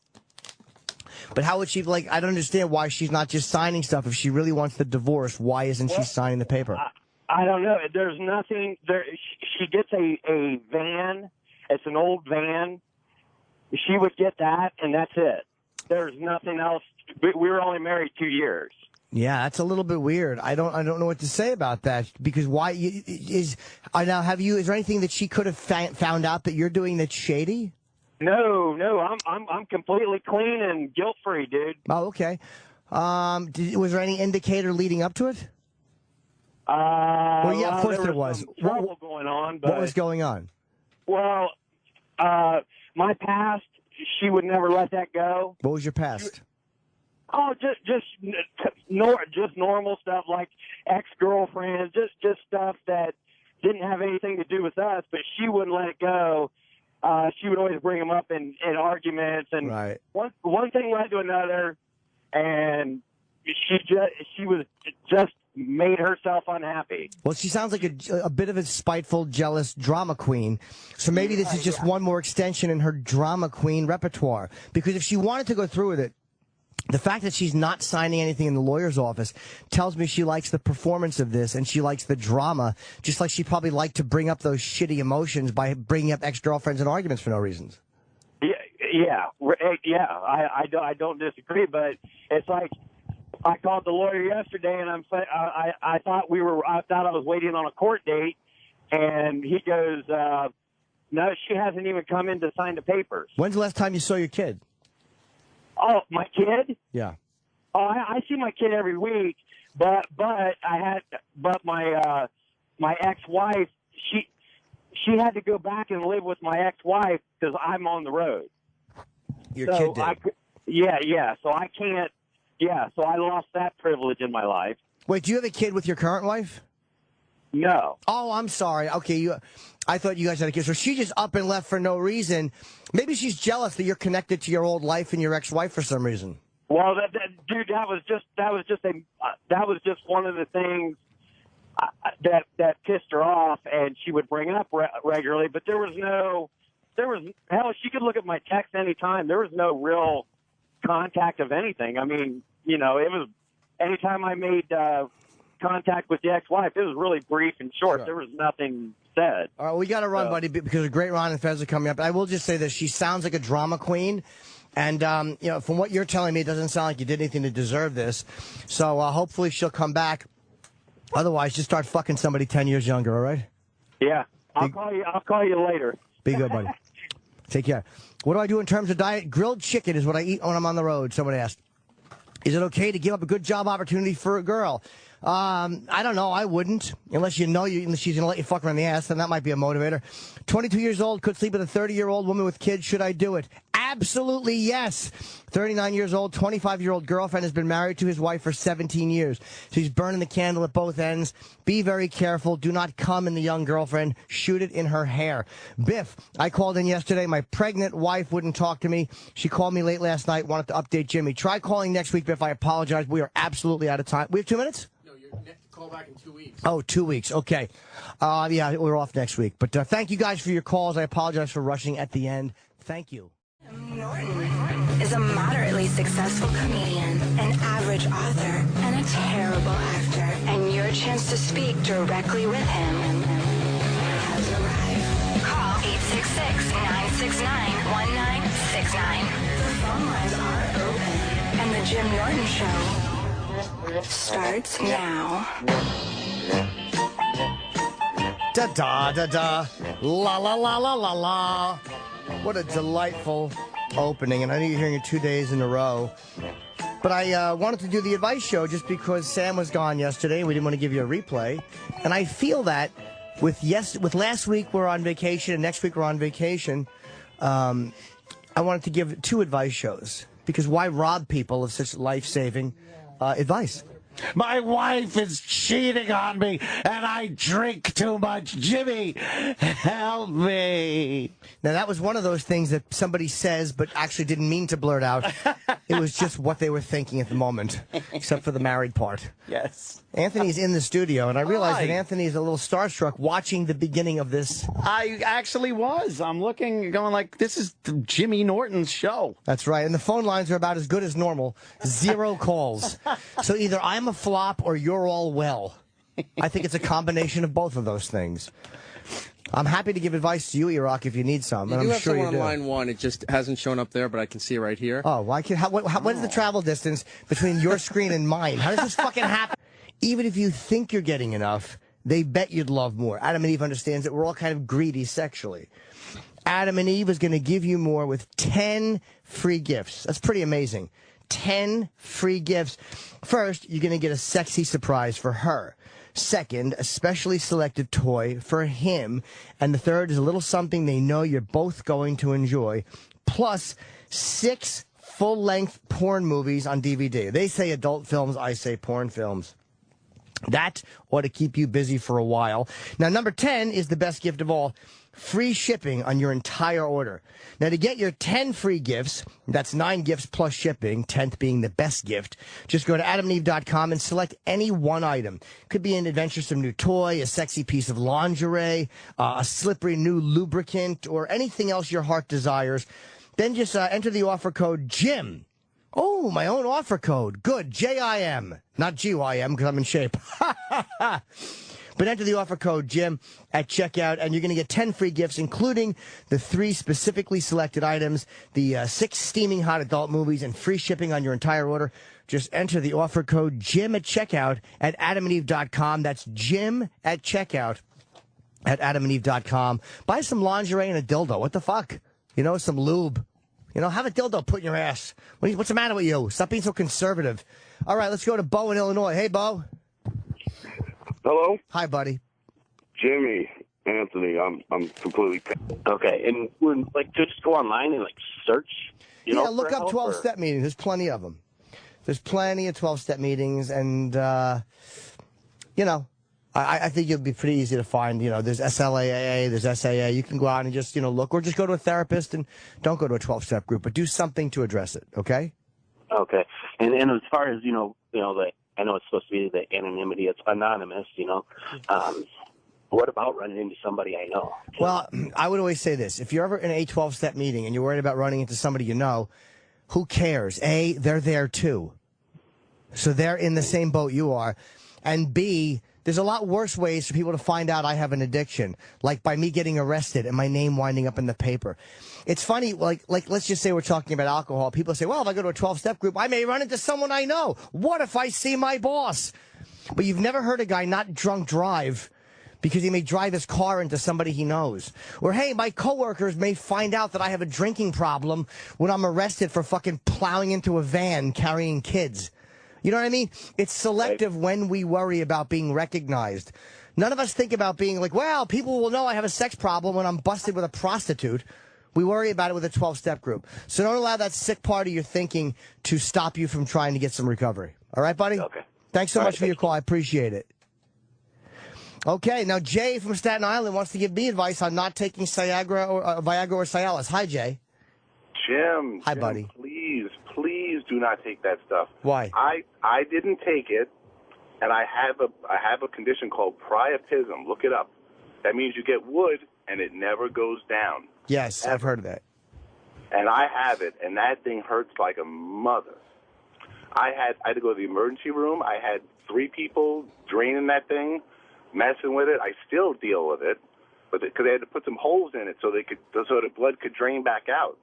But how would she, like, I don't understand why she's not just signing stuff. If she really wants the divorce, why isn't she signing the paper? I don't know. There's nothing there. She gets a van. It's an old van. She would get that, and that's it. There's nothing else. We were only married 2 years. Yeah, that's a little bit weird. I don't know what to say about that, because is there anything that she could have found out that you're doing that's shady? No, I'm completely clean and guilt free, dude. Oh, okay. Was there any indicator leading up to it? Well, yeah, of course there was. Some trouble going on. But, what was going on? Well, my past, she would never let that go. What was your past? Oh, just normal stuff like ex-girlfriends, just stuff that didn't have anything to do with us, but she wouldn't let it go. She would always bring them up in arguments, and right. one thing led to another, and she was just made herself unhappy. Well, she sounds like a bit of a spiteful, jealous drama queen. So maybe this is just one more extension in her drama queen repertoire. Because if she wanted to go through with it, the fact that she's not signing anything in the lawyer's office tells me she likes the performance of this, and she likes the drama, just like she probably liked to bring up those shitty emotions by bringing up ex-girlfriends and arguments for no reasons. Yeah. I don't disagree, but it's like I called the lawyer yesterday, and I thought I was waiting on a court date, and he goes, no, she hasn't even come in to sign the papers. When's the last time you saw your kid? Oh, my kid? Yeah. Oh, I see my kid every week, but my ex-wife, she had to go back and live with my ex-wife because I'm on the road. Your kid did? Yeah. So I can't. Yeah. So I lost that privilege in my life. Wait, do you have a kid with your current wife? No. Oh, I'm sorry. Okay, I thought you guys had a kid. So she just up and left for no reason. Maybe she's jealous that you're connected to your old life and your ex-wife for some reason. Well, dude, that was just one of the things that pissed her off, and she would bring up regularly. But hell, she could look at my text anytime. There was no real contact of anything. I mean, it was anytime I made contact with the ex-wife, it was really brief and short. Sure. There was nothing said. All right, we got to run, buddy, because a great Ron and Fez are coming up. I will just say this. She sounds like a drama queen. And, from what you're telling me, it doesn't sound like you did anything to deserve this. So hopefully she'll come back. Otherwise, just start fucking somebody 10 years younger, all right? Yeah. I'll call you later. Be good, buddy. Take care. What do I do in terms of diet? Grilled chicken is what I eat when I'm on the road, someone asked. Is it okay to give up a good job opportunity for a girl? I don't know. I wouldn't. Unless she's going to let you fuck her in the ass, then that might be a motivator. 22 years old, could sleep with a 30-year-old woman with kids. Should I do it? Absolutely yes. 39 years old, 25-year-old girlfriend has been married to his wife for 17 years. So he's burning the candle at both ends. Be very careful. Do not come in the young girlfriend. Shoot it in her hair. Biff, I called in yesterday. My pregnant wife wouldn't talk to me. She called me late last night, wanted to update Jimmy. Try calling next week, Biff. I apologize. We are absolutely out of time. We have 2 minutes? Call back in 2 weeks. Oh, 2 weeks. Okay. Yeah, we're off next week. But thank you guys for your calls. I apologize for rushing at the end. Thank you. Norton is a moderately successful comedian, an average author, and a terrible actor. And your chance to speak directly with him has arrived. Call 866-969-1969. The phone lines are open. And the Jim Norton Show starts now. Da da da da, la la la la la la. What a delightful opening, and I know you're hearing it 2 days in a row. But I wanted to do the advice show just because Sam was gone yesterday. We didn't want to give you a replay, and I feel that with last week we're on vacation and next week we're on vacation. I wanted to give 2 advice shows because why rob people of such life-saving advice? My wife is cheating on me, and I drink too much. Jimmy, help me. Now, that was one of those things that somebody says but actually didn't mean to blurt out. It was just what they were thinking at the moment, except for the married part. Yes. Anthony's in the studio, and I realized that Anthony is a little starstruck watching the beginning of this. I actually was. I'm looking, going like, this is Jimmy Norton's show. That's right, and the phone lines are about as good as normal. 0 calls. So either I'm a flop or you're all well. I think it's a combination of both of those things. I'm happy to give advice to you, E-Rock, if you need some. You and do I'm have sure someone you on do. line 1. It just hasn't shown up there, but I can see it right here. Oh, why can't? What is the travel distance between your screen and mine? How does this fucking happen? Even if you think you're getting enough, they bet you'd love more. Adam and Eve understands that we're all kind of greedy sexually. Adam and Eve is going to give you more with 10 free gifts. That's pretty amazing. 10 free gifts. First, you're going to get a sexy surprise for her. Second, a specially selected toy for him. And the third is a little something they know you're both going to enjoy. Plus, 6 full-length porn movies on DVD. They say adult films, I say porn films. That ought to keep you busy for a while. Now, number 10 is the best gift of all. Free shipping on your entire order. Now, to get your 10 free gifts, that's 9 gifts plus shipping, 10th being the best gift, just go to adamandeve.com and select any one item. Could be an adventuresome new toy, a sexy piece of lingerie, a slippery new lubricant, or anything else your heart desires. Then just enter the offer code JIM. Oh, my own offer code. Good. J-I-M. Not G-Y-M because I'm in shape. But enter the offer code JIM at checkout, and you're going to get 10 free gifts, including the 3 specifically selected items, the 6 steaming hot adult movies, and free shipping on your entire order. Just enter the offer code JIM at checkout at adamandeve.com. That's JIM at checkout at adamandeve.com. Buy some lingerie and a dildo. What the fuck? You know, some lube. You know, have a dildo put in your ass. What's the matter with you? Stop being so conservative. All right, let's go to Bo in Illinois. Hey, Bo. Hello? Hi, buddy. Jimmy, Anthony, I'm completely... Okay, and when, just go online and, search, Yeah, look up 12-step meetings. There's plenty of them. There's plenty of 12-step meetings, and, I think it'll be pretty easy to find. There's SLAA, there's SAA. You can go out and just, look, or just go to a therapist and don't go to a 12-step group, but do something to address it, okay? Okay, and as far as, I know it's supposed to be the anonymity. It's anonymous, What about running into somebody I know? Well, I would always say this. If you're ever in a 12-step meeting and you're worried about running into somebody you know, who cares? A, they're there too. So they're in the same boat you are. And B, there's a lot worse ways for people to find out I have an addiction, like by me getting arrested and my name winding up in the paper. It's funny, like let's just say we're talking about alcohol. People say, well, if I go to a 12-step group, I may run into someone I know. What if I see my boss? But you've never heard a guy not drunk drive because he may drive his car into somebody he knows. Or, hey, my coworkers may find out that I have a drinking problem when I'm arrested for fucking plowing into a van carrying kids. You know what I mean? It's selective when we worry about being recognized. None of us think about being like, well, people will know I have a sex problem when I'm busted with a prostitute. We worry about it with a 12-step group. So don't allow that sick part of your thinking to stop you from trying to get some recovery. All right, buddy? Okay. Thanks so much for your call. I appreciate it. Okay, now Jay from Staten Island wants to give me advice on not taking Viagra or Cialis. Hi, Jay. Jim. Hi, buddy. Please do not take that stuff. Why? I didn't take it, and I have a condition called priapism. Look it up. That means you get wood and it never goes down. Yes, I've heard of that. And I have it, and that thing hurts like a mother. I had to go to the emergency room. I had 3 people draining that thing, messing with it. I still deal with it, but because they had to put some holes in it so the blood could drain back out.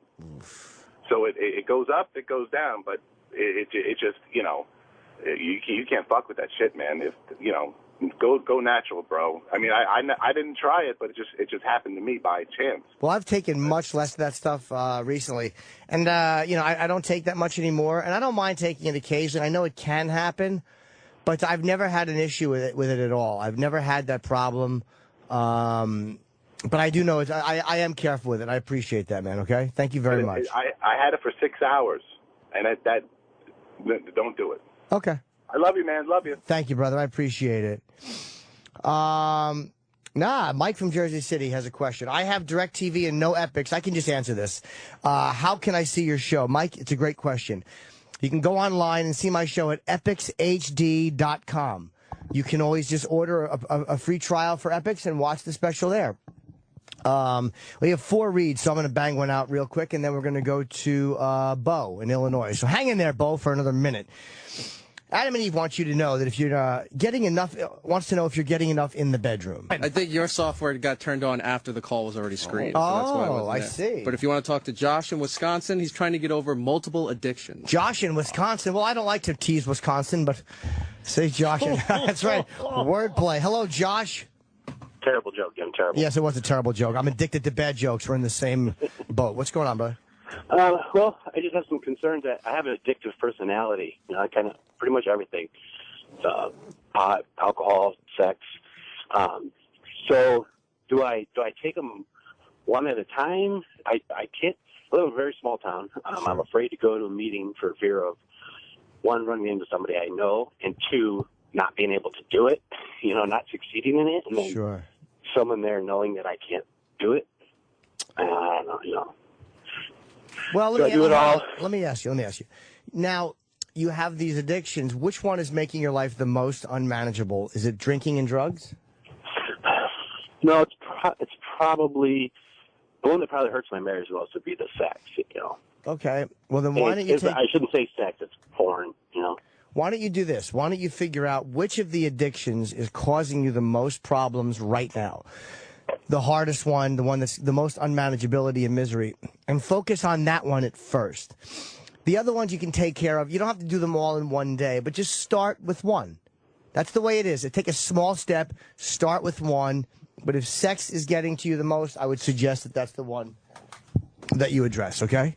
So it goes up, it goes down, but it just you can't fuck with that shit, man. If go natural, bro. I mean, I didn't try it, but it just happened to me by chance. Well, I've taken much less of that stuff recently, and I don't take that much anymore, and I don't mind taking it occasionally. I know it can happen, but I've never had an issue with it at all. I've never had that problem, but I do know I am careful with it. I appreciate that, man. Okay, thank you very much. I had it for 6 hours, and that don't do it. Okay. I love you, man. Love you. Thank you, brother. I appreciate it. Mike from Jersey City has a question. I have DirecTV and no Epics. I can just answer this. How can I see your show? Mike, it's a great question. You can go online and see my show at epicshd.com. You can always just order a free trial for Epics and watch the special there. We have 4 reads, so I'm going to bang one out real quick, and then we're going to go to Bo in Illinois. So hang in there, Bo, for another minute. Adam and Eve wants you to know that if you're getting enough, wants to know if you're getting enough in the bedroom. I think your software got turned on after the call was already screened. Oh, so that's why it wasn't I there. see. But if you want to talk to Josh in Wisconsin, he's trying to get over multiple addictions. Josh in Wisconsin. Well, I don't like to tease Wisconsin, but say Josh. That's right. Wordplay. Hello, Josh. Terrible joke, Jim. Terrible. Yes, it was a terrible joke. I'm addicted to bad jokes. We're in the same boat. What's going on, bud? Well, I just have some concerns. I have an addictive personality. I kind of pretty much everything. Pot, alcohol, sex. So do I take them one at a time? I can't. I live in a very small town. I'm afraid to go to a meeting for fear of, 1, running into somebody I know, and 2, not being able to do it, not succeeding in it, and then someone there knowing that I can't do it. I don't know, Well, let me ask you. Now, you have these addictions. Which one is making your life the most unmanageable? Is it drinking and drugs? No, it's probably the one that probably hurts my marriage the most would be the sex. Okay. Well, then why don't you take... I shouldn't say sex. It's porn. Why don't you do this? Why don't you figure out which of the addictions is causing you the most problems right now? The hardest one, the one that's the most unmanageability and misery, and focus on that one at first. The other ones you can take care of. You don't have to do them all in one day, but just start with one. That's the way it is. Take a small step, start with one. But if sex is getting to you the most, I would suggest that that's the one that you address, okay?